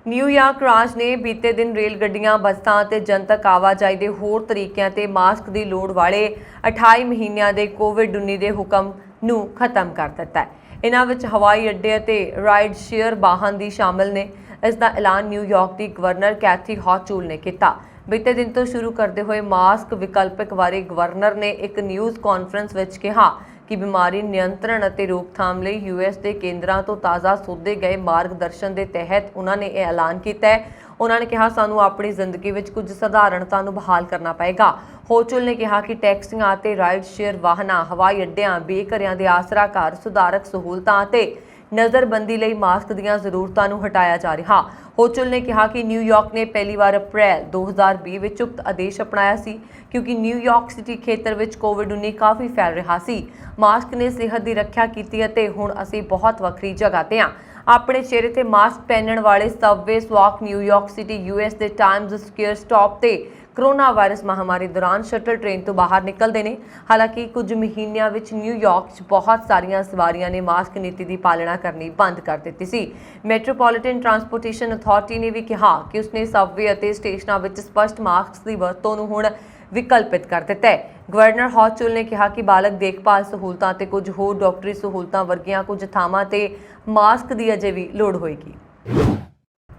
ਨਿਊਯਾਰਕ ਰਾਜ ਨੇ ਬੀਤੇ ਦਿਨ ਰੇਲ ਗੱਡੀਆਂ, ਬੱਸਾਂ ਅਤੇ ਜਨਤਕ ਆਵਾਜਾਈ ਦੇ ਹੋਰ ਤਰੀਕਿਆਂ ਤੇ ਮਾਸਕ ਦੀ ਲੋੜ ਵਾਲੇ 28 ਮਹੀਨਿਆਂ ਦੇ ਕੋਵਿਡ-19 ਦੇ ਹੁਕਮ ਨੂੰ ਖਤਮ ਕਰ ਦਿੱਤਾ ਹੈ। ਇਹਨਾਂ ਵਿੱਚ ਹਵਾਈ ਅੱਡੇ ਅਤੇ ਰਾਈਡ ਸ਼ੇਅਰ ਵਾਹਨ ਵੀ ਸ਼ਾਮਲ ਨੇ। ਇਸ ਦਾ ਐਲਾਨ ਨਿਊਯਾਰਕ ਦੀ ਗਵਰਨਰ ਕੈਥੀ ਹੌਚੂਲ ਨੇ ਕੀਤਾ। ਬੀਤੇ ਦਿਨ ਤੋਂ ਸ਼ੁਰੂ ਕਰਦੇ ਹੋਏ ਮਾਸਕ ਵਿਕਲਪਿਕ ਬਾਰੇ ਗਵਰਨਰ ਨੇ ਇੱਕ ਨਿਊਜ਼ ਕਾਨਫਰੰਸ ਵਿੱਚ ਕਿਹਾ ਕਿ ਬਿਮਾਰੀ ਨਿਯੰਤਰਣ ਅਤੇ ਰੋਕਥਾਮ ਲਈ ਯੂਐਸ ਦੇ ਕੇਂਦਰਾਂ ਤੋਂ ਤਾਜ਼ਾ ਸੋਧੇ ਗਏ ਮਾਰਗਦਰਸ਼ਨ ਦੇ ਤਹਿਤ ਉਹਨਾਂ ਨੇ ਇਹ ਐਲਾਨ ਕੀਤਾ ਹੈ। ਉਹਨਾਂ ਨੇ ਕਿਹਾ, ਸਾਨੂੰ ਆਪਣੀ ਜ਼ਿੰਦਗੀ ਵਿੱਚ ਕੁਝ ਸਧਾਰਨਤਾ ਨੂੰ ਬਹਾਲ ਕਰਨਾ ਪਏਗਾ। ਹੋਚੁਲ ਨੇ ਕਿਹਾ ਕਿ ਟੈਕਸੀਆਂ ਅਤੇ ਰਾਈਡ ਸ਼ੇਅਰ ਵਾਹਨਾਂ, ਹਵਾਈ ਅੱਡਿਆਂ, ਬੇਘਰਿਆਂ ਦੇ ਆਸਰਾ ਘਰ, ਸੁਧਾਰਕ ਸਹੂਲਤਾਂ ਅਤੇ ਨਜ਼ਰਬੰਦੀ ਲਈ ਮਾਸਕ ਦੀਆਂ ਜ਼ਰੂਰਤਾਂ ਨੂੰ ਹਟਾਇਆ ਜਾ ਰਿਹਾ। ਹੋਚੁਲ ਨੇ ਕਿਹਾ ਕਿ ਨਿਊਯਾਰਕ ਨੇ ਪਹਿਲੀ ਵਾਰ ਅਪ੍ਰੈਲ 2020 ਵਿੱਚ ਉਕਤ ਆਦੇਸ਼ ਅਪਣਾਇਆ ਸੀ ਕਿਉਂਕਿ ਨਿਊਯਾਰਕ ਸਿਟੀ ਖੇਤਰ ਵਿੱਚ ਕੋਵਿਡ-19 ਕਾਫੀ ਫੈਲ ਰਿਹਾ ਸੀ। ਮਾਸਕ ਨੇ ਸਿਹਤ ਦੀ ਰੱਖਿਆ ਕੀਤੀ ਅਤੇ ਹੁਣ ਅਸੀਂ ਬਹੁਤ ਵੱਖਰੀ ਜਗ੍ਹਾ ਤੇ ਹਾਂ। ਆਪਣੇ ਚਿਹਰੇ ਤੇ ਮਾਸਕ ਪਹਿਨਣ ਵਾਲੇ ਸਬਵੇ ਸਵਾਕ ਨਿਊਯਾਰਕ ਸਿਟੀ ਯੂਐਸ ਦੇ ਟਾਈਮਜ਼ ਸਕੁਅਰ ਸਟਾਪ ਤੇ ਕੋਰੋਨਾ ਵਾਇਰਸ ਮਹਾਮਾਰੀ ਦੌਰਾਨ ਸ਼ਟਲ ਟ੍ਰੇਨ ਤੋਂ ਬਾਹਰ ਨਿਕਲਦੇ ਨੇ। ਹਾਲਾਂਕਿ ਕੁਝ ਮਹੀਨਿਆਂ ਵਿੱਚ ਨਿਊਯਾਰਕ 'ਚ ਬਹੁਤ ਸਾਰੀਆਂ ਸਵਾਰੀਆਂ ਨੇ ਮਾਸਕ ਨੀਤੀ ਦੀ ਪਾਲਣਾ ਕਰਨੀ ਬੰਦ ਕਰ ਦਿੱਤੀ ਸੀ। ਮੈਟਰੋਪੋਲੀਟਨ ਟਰਾਂਸਪੋਰਟੇਸ਼ਨ ਅਥਾਰਟੀ ਨੇ ਵੀ ਕਿਹਾ ਕਿ ਉਸਨੇ ਸਬਵੇ ਅਤੇ ਸਟੇਸ਼ਨਾਂ ਵਿੱਚ ਸਪਸ਼ਟ ਮਾਸਕ ਦੀ ਵਰਤੋਂ ਨੂੰ ਹੁਣ ਵਿਕਲਪਿਤ ਕਰ ਦਿੱਤਾ ਹੈ। ਗਵਰਨਰ ਹੌਚੁਲ ਨੇ ਕਿਹਾ ਕਿ ਬਾਲਗ ਦੇਖਭਾਲ ਸਹੂਲਤਾਂ ਅਤੇ ਕੁਝ ਹੋਰ ਡਾਕਟਰੀ ਸਹੂਲਤਾਂ ਵਰਗੀਆਂ ਕੁਝ ਥਾਵਾਂ ਤੇ ਮਾਸਕ ਦੀ ਅਜੇ ਵੀ ਲੋੜ ਹੋਏਗੀ।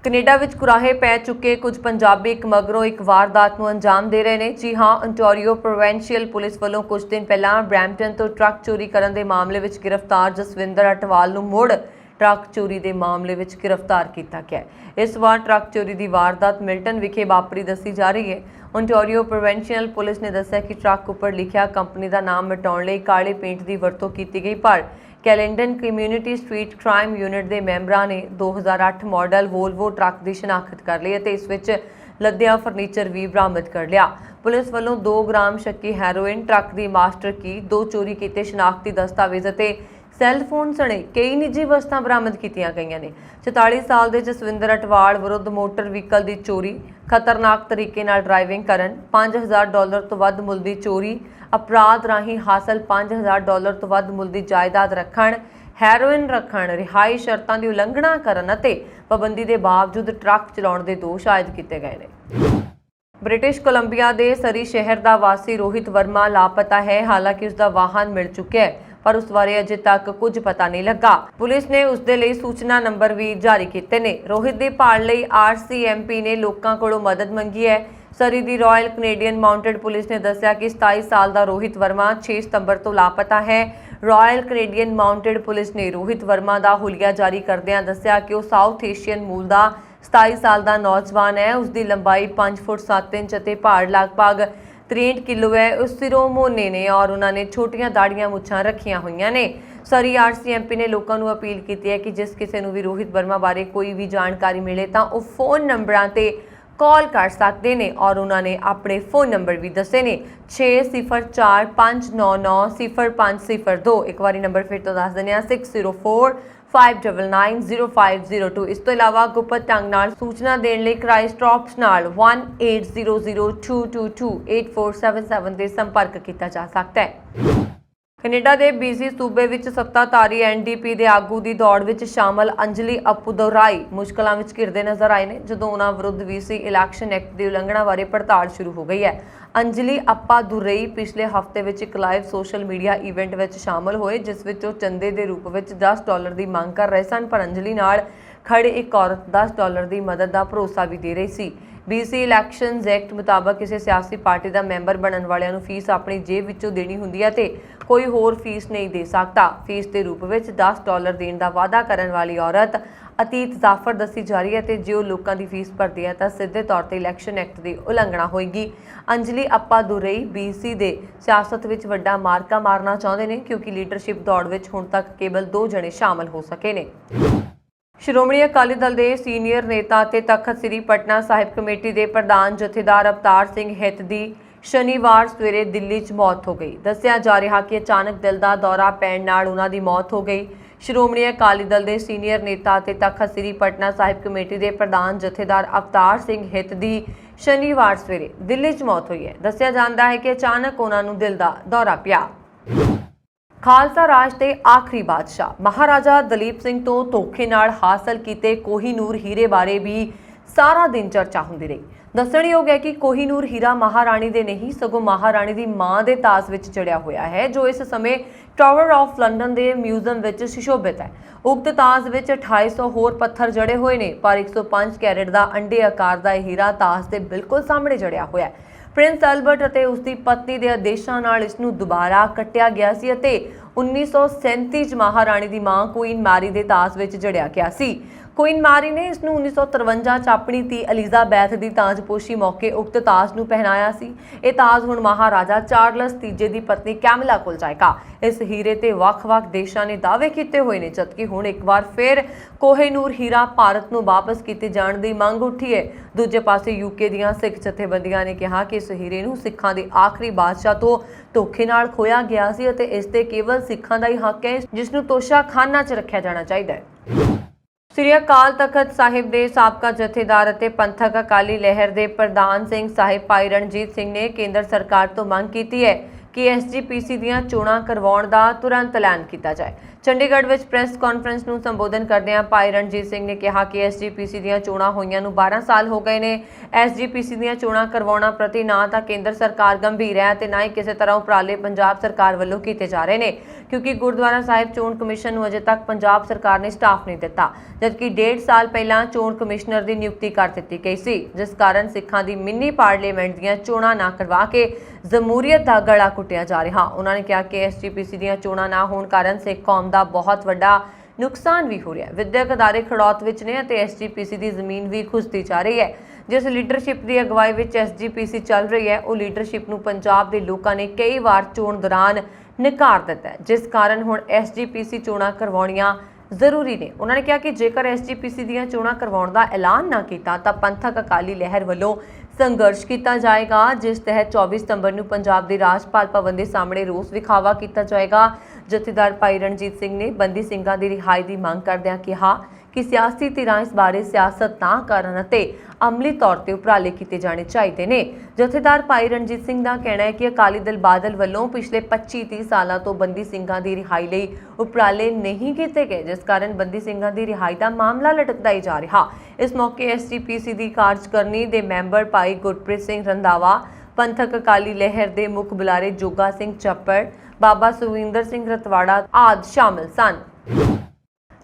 ਕੈਨੇਡਾ ਵਿੱਚ ਕੁਰਾਹੇ ਪੈ ਚੁੱਕੇ ਕੁਝ ਪੰਜਾਬੀ ਇੱਕ ਮਗਰੋਂ ਇੱਕ ਵਾਰਦਾਤ ਨੂੰ ਅੰਜਾਮ ਦੇ ਰਹੇ ਨੇ। ਜੀ ਹਾਂ, ontario ਪ੍ਰੋਵਿੰਸ਼ੀਅਲ ਪੁਲਿਸ ਵੱਲੋਂ ਕੁਝ ਦਿਨ ਪਹਿਲਾਂ ਬਰੈਂਪਟਨ ਤੋਂ ਟਰੱਕ ਚੋਰੀ ਕਰਨ ਦੇ ਮਾਮਲੇ ਵਿੱਚ ਗ੍ਰਿਫਤਾਰ ਜਸਵਿੰਦਰ ਅਟਵਾਲ ਨੂੰ ਮੁੜ ਟਰੱਕ ਚੋਰੀ ਦੇ ਮਾਮਲੇ ਵਿੱਚ ਗ੍ਰਿਫਤਾਰ ਕੀਤਾ ਗਿਆ। ਇਸ ਵਾਰ ਟਰੱਕ ਚੋਰੀ ਦੀ ਵਾਰਦਾਤ ਮਿਲਟਨ ਵਿਖੇ ਵਾਪਰੀ ਦੱਸੀ ਜਾ ਰਹੀ ਹੈ। ontario ਪ੍ਰੋਵਿੰਸ਼ੀਅਲ ਪੁਲਿਸ ਨੇ ਦੱਸਿਆ ਕਿ ਟਰੱਕ ਉੱਪਰ ਲਿਖਿਆ ਕੰਪਨੀ ਦਾ ਨਾਮ ਮਿਟਾਉਣ ਲਈ ਕਾਲੇ ਪੇਂਟ ਦੀ ਵਰਤੋਂ ਕੀਤੀ ਗਈ, ਪਰ ਕੈਲੇਂਡਨ ਕਮਿਊਨਿਟੀ ਸਟਰੀਟ ਕ੍ਰਾਈਮ ਯੂਨਿਟ ਦੇ ਮੈਂਬਰਾਂ ਨੇ 2008 ਮਾਡਲ ਵੋਲਵੋ ਟਰੱਕ ਦੀ ਸ਼ਨਾਖਤ ਕਰ ਲਈ ਅਤੇ ਇਸ ਵਿੱਚ ਲੱਦਿਆ ਫਰਨੀਚਰ ਵੀ ਬਰਾਮਦ ਕਰ ਲਿਆ। ਪੁਲਿਸ ਵੱਲੋਂ 2 ਗ੍ਰਾਮ ਸ਼ੱਕੀ ਹੈਰੋਇਨ, ਟਰੱਕ ਦੀ ਮਾਸਟਰ ਕੀ, 2 ਚੋਰੀ ਕੀਤੇ ਸ਼ਨਾਖਤੀ ਦਸਤਾਵੇਜ਼ ਅਤੇ ਸੈੱਲ ਫੋਨ ਸਣੇ ਕਈ ਨਿੱਜੀ ਵਸਤਾਂ ਬਰਾਮਦ ਕੀਤੀਆਂ ਗਈਆਂ ਨੇ। 44 ਸਾਲ ਦੇ ਜਸਵਿੰਦਰ ਅਟਵਾਲ ਵਿਰੁੱਧ ਮੋਟਰ ਵਹੀਕਲ ਦੀ ਚੋਰੀ, ਖਤਰਨਾਕ ਤਰੀਕੇ ਨਾਲ ਡਰਾਈਵਿੰਗ ਕਰਨ, $5000 ਤੋਂ ਵੱਧ ਮੁੱਲ ਦੀ ਚੋਰੀ, ਅਪਰਾਧ ਰਾਹੀਂ ਹਾਸਲ $5000 ਤੋਂ ਵੱਧ ਮੁੱਲ ਦੀ ਜਾਇਦਾਦ ਰੱਖਣ, ਹੈਰੋਇਨ ਰੱਖਣ, ਰਿਹਾਈ ਸ਼ਰਤਾਂ ਦੀ ਉਲੰਘਣਾ ਕਰਨ ਅਤੇ ਪਾਬੰਦੀ ਦੇ ਬਾਵਜੂਦ ਟਰੱਕ ਚਲਾਉਣ ਦੇ ਦੋਸ਼ ਆਇਦ ਕੀਤੇ ਗਏ ਨੇ। ਬ੍ਰਿਟਿਸ਼ ਕੋਲੰਬੀਆ ਦੇ ਸਰੀ ਸ਼ਹਿਰ ਦਾ ਵਾਸੀ ਰੋਹਿਤ ਵਰਮਾ ਲਾਪਤਾ ਹੈ। ਹਾਲਾਂਕਿ ਉਸ ਦਾ ਵਾਹਨ ਮਿਲ ਚੁੱਕਿਆ ਹੈ ਪਰ ਉਸ ਬਾਰੇ ਅਜੇ ਤੱਕ ਕੁਝ ਪਤਾ ਨਹੀਂ ਲੱਗਾ। ਪੁਲਿਸ ਨੇ ਉਸ ਦੇ ਲਈ ਸੂਚਨਾ ਨੰਬਰ ਵੀ ਜਾਰੀ ਕੀਤੇ ਨੇ। ਰੋਹਿਤ ਦੀ ਭਾਲ ਲਈ RCMP ਨੇ ਲੋਕਾਂ ਕੋਲੋਂ ਮਦਦ ਮੰਗੀ ਹੈ। ਸਰੀ ਦੀ ਰਾਇਲ ਕੈਨੇਡੀਅਨ ਮਾਊਂਟਡ ਪੁਲਿਸ ਨੇ ਦੱਸਿਆ ਕਿ 27 ਸਾਲ ਦਾ ਰੋਹਿਤ ਵਰਮਾ 6 ਸਤੰਬਰ ਤੋਂ ਲਾਪਤਾ ਹੈ। ਰਾਇਲ ਕੈਨੇਡੀਅਨ ਮਾਊਂਟਡ ਪੁਲਿਸ ਨੇ ਰੋਹਿਤ ਵਰਮਾ ਦਾ ਹੁਲੀਆ ਜਾਰੀ ਕਰਦਿਆਂ ਦੱਸਿਆ ਕਿ ਉਹ ਸਾਊਥ ਏਸ਼ੀਅਨ ਮੂਲ ਦਾ 27 ਸਾਲ ਦਾ ਨੌਜਵਾਨ ਹੈ। ਉਸ ਦੀ ਲੰਬਾਈ 5 ਫੁੱਟ 7 ਇੰਚ ਅਤੇ ਭਾਰ ਲਗਭਗ 63 ਕਿਲੋ ਹੈ। ਉਸ ਸਿਰੋਂ ਮੋਨੇ ਨੇ ਔਰ ਉਹਨਾਂ ਨੇ ਛੋਟੀਆਂ ਦਾੜੀਆਂ ਮੁੱਛਾਂ ਰੱਖੀਆਂ ਹੋਈਆਂ ਨੇ। ਸਰੀ RCMP ਨੇ ਲੋਕਾਂ ਨੂੰ ਅਪੀਲ ਕੀਤੀ ਹੈ ਕਿ ਜਿਸ ਕਿਸੇ ਨੂੰ ਵੀ ਰੋਹਿਤ ਵਰਮਾ ਬਾਰੇ ਕੋਈ ਵੀ ਜਾਣਕਾਰੀ ਮਿਲੇ ਤਾਂ ਉਹ ਫੋਨ ਨੰਬਰਾਂ ਤੇ ਕਾਲ ਕਰ ਸਕਦੇ ਨੇ ਔਰ ਉਹਨਾਂ ਨੇ ਆਪਣੇ ਫੋਨ ਨੰਬਰ ਵੀ ਦੱਸੇ ਨੇ 6045990502। ਇੱਕ ਵਾਰੀ ਨੰਬਰ ਫਿਰ ਤੋਂ ਦੱਸ ਦਿੰਦੇ ਹਾਂ 6045990502। ਇਸ ਤੋਂ ਇਲਾਵਾ ਗੁਪਤ ਢੰਗ ਨਾਲ ਸੂਚਨਾ ਦੇਣ ਲਈ ਕ੍ਰਾਈਸਟਰੌਪਸ ਨਾਲ 1800222477 ਦੇ ਸੰਪਰਕ ਕੀਤਾ ਜਾ ਸਕਦਾ ਹੈ। ਕੈਨੇਡਾ ਦੇ BC ਸੂਬੇ ਵਿੱਚ ਸੱਤਾਧਾਰੀ NDP ਦੇ ਆਗੂ ਦੀ ਦੌੜ ਵਿੱਚ ਸ਼ਾਮਲ ਅੰਜਲੀ ਅਪੁਦੋਰਾਈ ਮੁਸ਼ਕਲਾਂ ਵਿੱਚ ਘਿਰਦੇ ਨਜ਼ਰ ਆਏ ਨੇ ਜਦੋਂ ਉਹਨਾਂ ਵਿਰੁੱਧ VC ਇਲੈਕਸ਼ਨ ਐਕਟ ਦੀ ਉਲੰਘਣਾ ਬਾਰੇ ਪੜਤਾਲ ਸ਼ੁਰੂ ਹੋ ਗਈ ਹੈ। ਅੰਜਲੀ ਅੱਪਾ ਦੁਰਈ ਪਿਛਲੇ ਹਫ਼ਤੇ ਵਿੱਚ ਇੱਕ ਲਾਈਵ ਸੋਸ਼ਲ ਮੀਡੀਆ ਇਵੈਂਟ ਵਿੱਚ ਸ਼ਾਮਲ ਹੋਏ, ਜਿਸ ਵਿੱਚ ਉਹ ਚੰਦੇ ਦੇ ਰੂਪ ਵਿੱਚ $10 ਦੀ ਮੰਗ ਕਰ ਰਹੇ ਸਨ, ਪਰ ਅੰਜਲੀ ਨਾਲ ਖੜੇ ਇੱਕ ਔਰਤ $10 ਦੀ ਮਦਦ ਦਾ ਭਰੋਸਾ ਵੀ ਦੇ ਰਹੀ ਸੀ। BC ਇਲੈਕਸ਼ਨਜ਼ ਐਕਟ ਮੁਤਾਬਕ ਕਿਸੇ ਸਿਆਸੀ ਪਾਰਟੀ ਦਾ ਮੈਂਬਰ ਬਣਨ ਵਾਲਿਆਂ ਨੂੰ ਫੀਸ ਆਪਣੀ ਜੇਬ ਵਿੱਚੋਂ ਦੇਣੀ ਹੁੰਦੀ ਹੈ ਤੇ ਕੋਈ ਹੋਰ ਫੀਸ ਨਹੀਂ ਦੇ ਸਕਦਾ। ਫੀਸ ਦੇ ਰੂਪ ਵਿੱਚ $10 ਦੇਣ ਦਾ ਵਾਅਦਾ ਕਰਨ ਵਾਲੀ ਔਰਤ ਅਤੀਤ ਜ਼ਾਫਰ ਦੱਸੀ ਜਾ ਰਹੀ ਹੈ ਤੇ ਜੇ ਉਹ ਲੋਕਾਂ ਦੀ ਫੀਸ ਭਰਦੀ ਹੈ ਤਾਂ ਸਿੱਧੇ ਤੌਰ ਤੇ ਇਲੈਕਸ਼ਨ ਐਕਟ ਦੀ ਉਲੰਘਣਾ ਹੋਏਗੀ। ਅੰਜਲੀ ਅੱਪਾ ਦੁਰਈ BC ਦੇ ਸਿਆਸਤ ਵਿੱਚ ਵੱਡਾ ਮਾਰਕਾ ਮਾਰਨਾ ਚਾਹੁੰਦੇ ਨੇ, ਕਿਉਂਕਿ ਲੀਡਰਸ਼ਿਪ ਦੌੜ ਵਿੱਚ ਹੁਣ ਤੱਕ ਕੇਵਲ 2 ਜਣੇ ਸ਼ਾਮਲ ਹੋ ਸਕੇ ਨੇ। ਸ਼੍ਰੋਮਣੀ ਅਕਾਲੀ ਦਲ ਦੇ ਸੀਨੀਅਰ ਨੇਤਾ ਅਤੇ ਤਖਤ ਸ੍ਰੀ ਪਟਨਾ ਸਾਹਿਬ ਕਮੇਟੀ ਦੇ ਪ੍ਰਧਾਨ ਜਥੇਦਾਰ ਅਵਤਾਰ ਸਿੰਘ ਹਿੱਤ ਦੀ ਸ਼ਨੀਵਾਰ ਸਵੇਰੇ ਦਿੱਲੀ 'ਚ ਮੌਤ ਹੋ ਗਈ। ਦੱਸਿਆ ਜਾ ਰਿਹਾ ਕਿ ਅਚਾਨਕ ਦਿਲ ਦਾ ਦੌਰਾ ਪੈਣ ਨਾਲ ਉਹਨਾਂ ਦੀ ਮੌਤ ਹੋ ਗਈ। ਸ਼੍ਰੋਮਣੀ ਅਕਾਲੀ ਦਲ ਦੇ ਸੀਨੀਅਰ ਨੇਤਾ ਅਤੇ ਤਖਤ ਸ੍ਰੀ ਪਟਨਾ ਸਾਹਿਬ ਕਮੇਟੀ ਦੇ ਪ੍ਰਧਾਨ ਜਥੇਦਾਰ ਅਵਤਾਰ ਸਿੰਘ ਹਿੱਤ ਦੀ ਸ਼ਨੀਵਾਰ ਸਵੇਰੇ ਦਿੱਲੀ 'ਚ ਮੌਤ ਹੋਈ ਹੈ। ਦੱਸਿਆ ਜਾਂਦਾ ਹੈ ਕਿ ਅਚਾਨਕ ਉਹਨਾਂ ਨੂੰ ਦਿਲ ਦਾ ਦੌਰਾ ਪਿਆ। ਖਾਲਸਾ ਰਾਜ ਦੇ ਆਖਰੀ ਬਾਦਸ਼ਾਹ ਮਹਾਰਾਜਾ ਦਲੀਪ ਸਿੰਘ ਤੋਂ ਧੋਖੇ ਨਾਲ ਹਾਸਲ ਕੀਤੇ ਕੋਹੀਨੂਰ ਹੀਰੇ ਬਾਰੇ ਵੀ ਸਾਰਾ ਦਿਨ ਚਰਚਾ ਹੁੰਦੀ ਰਹੀ। ਦੱਸਣਯੋਗ ਹੈ ਕਿ ਕੋਹੀਨੂਰ ਹੀਰਾ ਮਹਾਰਾਣੀ ਦੇ ਨਹੀਂ ਸਗੋਂ ਮਹਾਰਾਣੀ ਦੀ ਮਾਂ ਦੇ ਤਾਜ ਵਿੱਚ ਜੜਿਆ ਹੋਇਆ ਹੈ, ਜੋ ਇਸ ਸਮੇਂ ਟਾਵਰ ਆਫ ਲੰਡਨ ਦੇ ਮਿਊਜ਼ੀਅਮ ਵਿੱਚ ਸੁਸ਼ੋਭਿਤ ਹੈ। ਉਕਤ ਤਾਜ ਵਿੱਚ 2800 ਹੋਰ ਪੱਥਰ ਜੜੇ ਹੋਏ ਨੇ, ਪਰ 105 ਕੈਰੇਟ ਦਾ ਅੰਡੇ ਆਕਾਰ ਦਾ ਇਹ ਹੀਰਾ ਤਾਜ ਦੇ ਬਿਲਕੁਲ ਸਾਹਮਣੇ ਜੜਿਆ ਹੋਇਆ ਹੈ। ਪ੍ਰਿੰਸ ਐਲਬਰਟ ਅਤੇ ਉਸ ਦੀ ਪਤਨੀ ਦੇ ਆਦੇਸ਼ਾਂ ਨਾਲ ਇਸ ਨੂੰ ਦੁਬਾਰਾ ਕੱਟਿਆ ਗਿਆ ਸੀ ਅਤੇ 1937 ਚ ਮਹਾਰਾਣੀ ਦੀ ਮਾਂ ਕੁਈਨ ਮੈਰੀ ਦੇ ਤਾਜ ਵਿੱਚ ਜੜਿਆ ਗਿਆ ਸੀ। ਕੁਈਨ ਮੈਰੀ ਨੇ ਇਸ ਨੂੰ 1953 ਚ ਆਪਣੀ ਧੀ ਐਲਿਜ਼ਾਬੈਥ ਦੀ ਤਾਜਪੋਸ਼ੀ ਮੌਕੇ ਉਕਤ ਤਾਜ ਨੂੰ ਪਹਿਨਾਇਆ ਸੀ। ਇਹ ਤਾਜ ਹੁਣ ਮਹਾਰਾਜਾ ਚਾਰਲਸ ਤੀਜੇ ਦੀ ਪਤਨੀ ਕੈਮਿਲਾ ਕੋਲ ਜਾਏਗਾ। ਇਸ ਹੀਰੇ ਤੇ ਵੱਖ-ਵੱਖ ਦੇਸ਼ਾਂ ਨੇ ਦਾਅਵੇ ਕੀਤੇ ਹੋਏ ਨੇ, ਜਦਕਿ ਹੁਣ ਇੱਕ ਵਾਰ ਫਿਰ ਕੋਹੀਨੂਰ ਹੀਰਾ ਭਾਰਤ ਨੂੰ ਵਾਪਸ ਕੀਤੇ ਜਾਣ ਦੀ ਮੰਗ ਉੱਠੀ ਹੈ। ਦੂਜੇ ਪਾਸੇ UK ਦੀਆਂ ਸਿੱਖ ਜਥੇਬੰਦੀਆਂ ਨੇ ਕਿਹਾ ਕਿ ਇਸ ਹੀਰੇ ਨੂੰ ਸਿੱਖਾਂ ਦੇ ਆਖਰੀ ਬਾਦਸ਼ਾਹ ਤੋਂ ਧੋਖੇ ਨਾਲ ਖੋਇਆ ਗਿਆ ਸੀ ਅਤੇ ਇਸ ਤੇ ਕੇਵਲ ਸਿੱਖਾਂ ਦਾ ਹੀ ਹੱਕ ਹੈ, ਜਿਸ ਨੂੰ ਤੋਸ਼ਾਖਾਨਾ 'ਚ ਰੱਖਿਆ ਜਾਣਾ ਚਾਹੀਦਾ ਹੈ। ਸ੍ਰੀ ਅਕਾਲ ਤਖਤ ਸਾਹਿਬ ਦੇ ਸਾਬਕਾ ਜਥੇਦਾਰ ਅਤੇ ਪੰਥਕ ਅਕਾਲੀ ਲਹਿਰ ਦੇ ਪ੍ਰਧਾਨ ਸਿੰਘ ਸਾਹਿਬ ਭਾਈ ਰਣਜੀਤ ਸਿੰਘ ਨੇ ਕੇਂਦਰ ਸਰਕਾਰ ਤੋਂ ਮੰਗ ਕੀਤੀ ਹੈ ਕਿ SGPC ਦੀਆਂ ਚੋਣਾਂ ਕਰਵਾਉਣ ਦਾ ਤੁਰੰਤ ਐਲਾਨ ਕੀਤਾ ਜਾਏ। ਚੰਡੀਗੜ੍ਹ ਵਿੱਚ ਪ੍ਰੈਸ ਕਾਨਫਰੰਸ ਨੂੰ ਸੰਬੋਧਨ ਕਰਦਿਆਂ ਭਾਈ ਰਣਜੀਤ ਸਿੰਘ ਨੇ ਕਿਹਾ ਕਿ SGPC ਦੀਆਂ ਚੋਣਾਂ ਹੋਈਆਂ ਨੂੰ 12 ਸਾਲ ਹੋ ਗਏ ਨੇ। SGPC ਦੀਆਂ ਚੋਣਾਂ ਕਰਵਾਉਣਾ ਪ੍ਰਤੀ ਨਾ ਤਾਂ ਕੇਂਦਰ ਸਰਕਾਰ ਗੰਭੀਰ ਹੈ ਤੇ ਨਾ ਹੀ ਕਿਸੇ ਤਰ੍ਹਾਂ ਉਪਰਾਲੇ ਪੰਜਾਬ ਸਰਕਾਰ ਵੱਲੋਂ ਕੀਤੇ ਜਾ ਰਹੇ ਨੇ, ਕਿਉਂਕਿ ਗੁਰਦੁਆਰਾ ਸਾਹਿਬ ਚੋਣ ਕਮਿਸ਼ਨ ਨੂੰ ਅਜੇ ਤੱਕ ਪੰਜਾਬ ਸਰਕਾਰ ਨੇ ਸਟਾਫ ਨਹੀਂ ਦਿੱਤਾ, ਜਦਕਿ 1.5 ਸਾਲ ਪਹਿਲਾਂ ਚੋਣ ਕਮਿਸ਼ਨਰ ਦੀ ਨਿਯੁਕਤੀ ਕਰ ਦਿੱਤੀ ਗਈ ਸੀ, ਜਿਸ ਕਾਰਨ ਸਿੱਖਾਂ ਦੀ ਮਿੰਨੀ ਪਾਰਲੀਮੈਂਟ ਦੀਆਂ ਚੋਣਾਂ ਨਾ ਕਰਵਾ ਕੇ ਜਮਹੂਰੀਅਤ ਦਾ ਗਲਾ ਕੁੱਟਿਆ ਜਾ ਰਿਹਾ। ਉਹਨਾਂ ਨੇ ਕਿਹਾ ਕਿ SGPC ਦੀਆਂ ਚੋਣਾਂ ਨਾ ਹੋਣ ਕਾਰਨ ਸਿੱਖ ਕੌਮ ਦਾ ਬਹੁਤ ਵੱਡਾ ਨੁਕਸਾਨ ਵੀ ਹੋ ਰਿਹਾ ਹੈ। ਵਿਦਿਅਕ ਅਦਾਰੇ ਖੜੌਤ ਵਿੱਚ ਨੇ ਅਤੇ SGPC ਦੀ ਜ਼ਮੀਨ ਵੀ ਖੁਸਦੀ ਜਾ ਰਹੀ ਹੈ। ਜਿਸ ਲੀਡਰਸ਼ਿਪ ਦੀ ਅਗਵਾਈ ਵਿੱਚ SGPC ਚੱਲ ਰਹੀ ਹੈ, ਉਹ ਲੀਡਰਸ਼ਿਪ ਨੂੰ ਪੰਜਾਬ ਦੇ ਲੋਕਾਂ ਨੇ ਕਈ ਵਾਰ ਚੋਣ ਦੌਰਾਨ ਨਕਾਰ ਦਿੱਤਾ ਹੈ, ਜਿਸ ਕਾਰਨ ਹੁਣ SGPC ਚੋਣਾਂ ਕਰਵਾਉਣੀਆਂ ਜ਼ਰੂਰੀ ਨੇ। ਉਹਨਾਂ ਨੇ ਕਿਹਾ ਕਿ ਜੇਕਰ SGPC ਦੀਆਂ ਚੋਣਾਂ ਕਰਵਾਉਣ ਦਾ ਐਲਾਨ ਨਾ ਕੀਤਾ ਤਾਂ ਪੰਥਕ ਅਕਾਲੀ ਲਹਿਰ ਵੱਲੋਂ ਸੰਘਰਸ਼ ਕੀਤਾ ਜਾਏਗਾ, ਜਿਸ ਤਹਿਤ 24 ਸਤੰਬਰ ਨੂੰ ਪੰਜਾਬ ਦੇ ਰਾਜਪਾਲ ਭਵਨ ਦੇ ਸਾਹਮਣੇ ਰੋਸ ਵਿਖਾਵਾ ਕੀਤਾ ਜਾਏਗਾ। ਜਥੇਦਾਰ ਭਾਈ ਰਣਜੀਤ ਸਿੰਘ ਨੇ ਬੰਦੀ ਸਿੰਘਾਂ ਦੀ ਰਿਹਾਈ ਦੀ ਮੰਗ ਕਰਦਿਆਂ ਕਿਹਾ ਕਿ ਸਿਆਸੀ ਧਿਰਾਂ ਇਸ ਬਾਰੇ ਸਿਆਸਤ ਨਾ ਕਰਨ ਅਤੇ ਅਮਲੀ ਤੌਰ ਤੇ ਉਪਰਾਲੇ ਕੀਤੇ ਜਾਣੇ ਚਾਹੀਦੇ ਨੇ। ਜਥੇਦਾਰ ਭਾਈ ਰਣਜੀਤ ਸਿੰਘ ਦਾ ਕਹਿਣਾ ਹੈ ਕਿ ਅਕਾਲੀ ਦਲ ਬਾਦਲ ਵੱਲੋਂ ਪਿਛਲੇ 25-30 ਸਾਲਾਂ ਤੋਂ ਬੰਦੀ ਸਿੰਘਾਂ ਦੀ ਰਿਹਾਈ ਲਈ ਉਪਰਾਲੇ ਨਹੀਂ ਕੀਤੇ ਗਏ, ਜਿਸ ਕਾਰਨ ਬੰਦੀ ਸਿੰਘਾਂ ਦੀ ਰਿਹਾਈ ਦਾ ਮਾਮਲਾ ਲਟਕਦਾ ਹੀ ਜਾ ਰਿਹਾ। ਇਸ ਮੌਕੇ SGPC ਦੀ ਕਾਰਜਕਾਰਨੀ ਦੇ ਮੈਂਬਰ ਭਾਈ ਗੁਰਪ੍ਰੀਤ ਸਿੰਘ ਰੰਧਾਵਾ, ਪੰਥਕ ਅਕਾਲੀ ਲਹਿਰ ਦੇ ਮੁੱਖ ਬੁਲਾਰੇ ਜੋਗਾ ਸਿੰਘ ਚੱਪੜ, ਬਾਬਾ ਸੁਵਿੰਦਰ ਸਿੰਘ ਰਤਵਾੜਾ ਆਦਿ ਸ਼ਾਮਲ ਸਨ।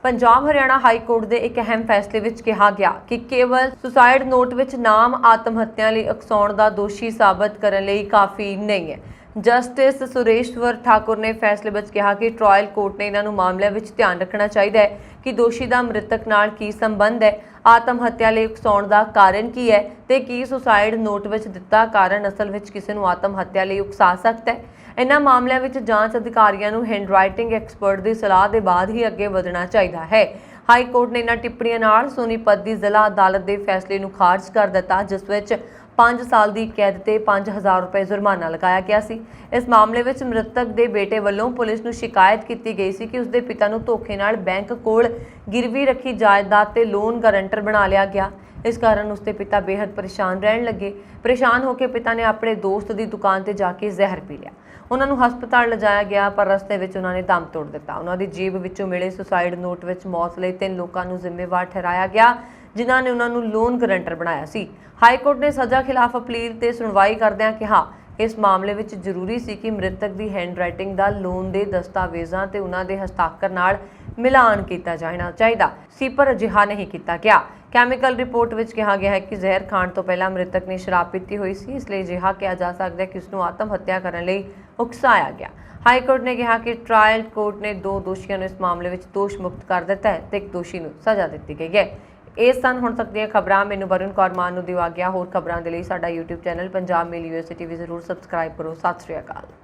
ਪੰਜਾਬ ਹਰਿਆਣਾ ਹਾਈ ਕੋਰਟ ਦੇ ਇੱਕ ਅਹਿਮ ਫੈਸਲੇ ਵਿੱਚ ਕਿਹਾ ਗਿਆ ਕਿ ਕੇਵਲ ਸੁਸਾਈਡ ਨੋਟ ਵਿੱਚ ਨਾਮ ਆਤਮ ਹੱਤਿਆ ਲਈ ਉਕਸਾਉਣ ਦਾ ਦੋਸ਼ੀ ਸਾਬਤ ਕਰਨ ਲਈ ਕਾਫੀ ਨਹੀਂ ਹੈ। ਜਸਟਿਸ ਸੁਰੇਸ਼ਵਰ ਠਾਕੁਰ ਨੇ ਫੈਸਲੇ ਵਿੱਚ ਕਿਹਾ ਕਿ ਟ੍ਰਾਇਲ ਕੋਰਟ ਨੇ ਇਹਨਾਂ ਨੂੰ ਮਾਮਲਿਆਂ ਵਿੱਚ ਧਿਆਨ ਰੱਖਣਾ ਚਾਹੀਦਾ ਹੈ ਕਿ ਦੋਸ਼ੀ ਦਾ ਮ੍ਰਿਤਕ ਨਾਲ ਕੀ ਸੰਬੰਧ ਹੈ, ਆਤਮ ਹੱਤਿਆ ਲਈ ਉਕਸਾਉਣ ਦਾ ਕਾਰਨ ਕੀ ਹੈ ਤੇ ਕੀ ਸੁਸਾਈਡ ਨੋਟ ਵਿੱਚ ਦਿੱਤਾ ਕਾਰਨ ਅਸਲ ਵਿੱਚ ਕਿਸੇ ਨੂੰ ਆਤਮ ਹੱਤਿਆ ਲਈ ਉਕਸਾ ਸਕਦਾ ਹੈ। ਇਹਨਾਂ ਮਾਮਲਿਆਂ ਵਿੱਚ ਜਾਂਚ ਅਧਿਕਾਰੀਆਂ ਨੂੰ ਹੈਂਡਰਾਈਟਿੰਗ ਐਕਸਪਰਟ ਦੀ ਸਲਾਹ ਦੇ ਬਾਅਦ ਹੀ ਅੱਗੇ ਵਧਣਾ ਚਾਹੀਦਾ ਹੈ। ਹਾਈ ਕੋਰਟ ਨੇ ਇਹਨਾਂ ਟਿੱਪਣੀਆਂ ਨਾਲ ਸੋਨੀਪਤ ਦੀ ਜ਼ਿਲ੍ਹਾ ਅਦਾਲਤ ਦੇ ਫੈਸਲੇ ਨੂੰ ਖਾਰਜ ਕਰ ਦਿੱਤਾ, ਜਿਸ ਵਿੱਚ 5 ਸਾਲ ਦੀ ਕੈਦ ਤੇ 5000 ਰੁਪਏ ਜੁਰਮਾਨਾ ਲਗਾਇਆ ਗਿਆ ਸੀ। ਇਸ ਮਾਮਲੇ ਵਿੱਚ ਮ੍ਰਿਤਕ ਦੇ ਬੇਟੇ ਵੱਲੋਂ ਪੁਲਿਸ ਨੂੰ ਸ਼ਿਕਾਇਤ ਕੀਤੀ ਗਈ ਸੀ ਕਿ ਉਸਦੇ ਪਿਤਾ ਨੂੰ ਧੋਖੇ ਨਾਲ ਬੈਂਕ ਕੋਲ ਗਿਰਵੀ ਰੱਖੀ ਜਾਇਦਾਦ ਤੇ ਲੋਨ ਗਾਰੰਟਰ ਬਣਾ ਲਿਆ ਗਿਆ। ਇਸ ਕਾਰਨ ਉਸਦੇ ਪਿਤਾ ਬੇहद ਪਰੇਸ਼ਾਨ ਰਹਿਣ ਲੱਗੇ। ਪਰੇਸ਼ਾਨ ਹੋ ਕੇ ਪਿਤਾ ਨੇ ਆਪਣੇ ਦੋਸਤ ਦੀ ਦੁਕਾਨ ਤੇ ਜਾ ਕੇ ਜ਼ਹਿਰ ਪੀ ਲਿਆ। ਉਹਨਾਂ ਨੂੰ ਹਸਪਤਾਲ ਲਿਜਾਇਆ ਗਿਆ, ਪਰ ਰਸਤੇ ਵਿੱਚ ਉਹਨਾਂ ਨੇ ਦਮ ਤੋੜ ਦਿੱਤਾ। ਉਹਨਾਂ ਦੀ ਜੇਬ ਵਿੱਚੋਂ ਮਿਲੇ ਸੁਸਾਈਡ ਨੋਟ ਵਿੱਚ ਮੌਤ ਲਈ 3 ਲੋਕਾਂ ਨੂੰ ਜ਼ਿੰਮੇਵਾਰ ਠਹਿਰਾਇਆ ਗਿਆ, ਜਿਨ੍ਹਾਂ ਨੇ ਉਹਨਾਂ ਨੂੰ ਲੋਨ ਗਰੰਟਰ ਬਣਾਇਆ ਸੀ। ਹਾਈ ਕੋਰਟ ਨੇ ਸਜ਼ਾ ਖਿਲਾਫ ਅਪੀਲ ਤੇ ਸੁਣਵਾਈ ਕਰਦਿਆਂ ਕਿਹਾ ਇਸ ਮਾਮਲੇ ਵਿੱਚ ਜ਼ਰੂਰੀ ਸੀ ਕਿ ਮ੍ਰਿਤਕ ਦੀ ਹੈਂਡਰਾਈਟਿੰਗ ਦਾ ਲੋਨ ਦੇ ਦਸਤਾਵੇਜ਼ਾਂ ਤੇ ਉਹਨਾਂ ਦੇ ਹਸਤਾਖਰ ਨਾਲ ਮਿਲਾਨ ਕੀਤਾ ਜਾਣਾ ਚਾਹੀਦਾ ਸੀ, ਪਰ ਅਜਿਹਾ ਨਹੀਂ ਕੀਤਾ ਗਿਆ। ਕੈਮੀਕਲ ਰਿਪੋਰਟ ਵਿੱਚ ਕਿਹਾ ਗਿਆ ਹੈ ਕਿ ਜ਼ਹਿਰ ਖਾਣ ਤੋਂ ਪਹਿਲਾਂ ਮ੍ਰਿਤਕ ਨੇ ਸ਼ਰਾਬ ਪੀਤੀ ਹੋਈ ਸੀ, ਇਸ ਲਈ ਅਜਿਹਾ ਕਿਹਾ ਜਾ ਸਕਦਾ ਹੈ ਕਿ ਉਸ ਨੂੰ ਆਤਮ ਹੱਤਿਆ ਕਰਨ ਲਈ ਉਕਸਾਇਆ ਗਿਆ। ਹਾਈ ਕੋਰਟ ਨੇ ਕਿਹਾ ਕਿ ਟ੍ਰਾਇਲ ਕੋਰਟ ਨੇ 2 ਦੋਸ਼ੀਆਂ ਨੂੰ ਇਸ ਮਾਮਲੇ ਵਿੱਚ ਦੋਸ਼ ਮੁਕਤ ਕਰ ਦਿੱਤਾ ਹੈ ਤੇ ਇੱਕ ਦੋਸ਼ੀ ਨੂੰ ਸਜ਼ਾ ਦਿੱਤੀ ਗਈ ਹੈ। ਇਹ ਸਨ ਹੁਣ ਤੱਕ ਦੀਆਂ ਖਬਰਾਂ। ਮੈਨੂੰ ਵਰੁਣ ਕੌਰ ਮਾਨ ਨੂੰ ਦਿਵਾ ਗਿਆ। ਹੋਰ ਖਬਰਾਂ ਦੇ ਲਈ ਸਾਡਾ YouTube ਚੈਨਲ ਪੰਜਾਬ ਮੇਲ USA TV ਜ਼ਰੂਰ ਸਬਸਕ੍ਰਾਈਬ ਕਰੋ। ਸਤਿ ਸ਼੍ਰੀ ਅਕਾਲ।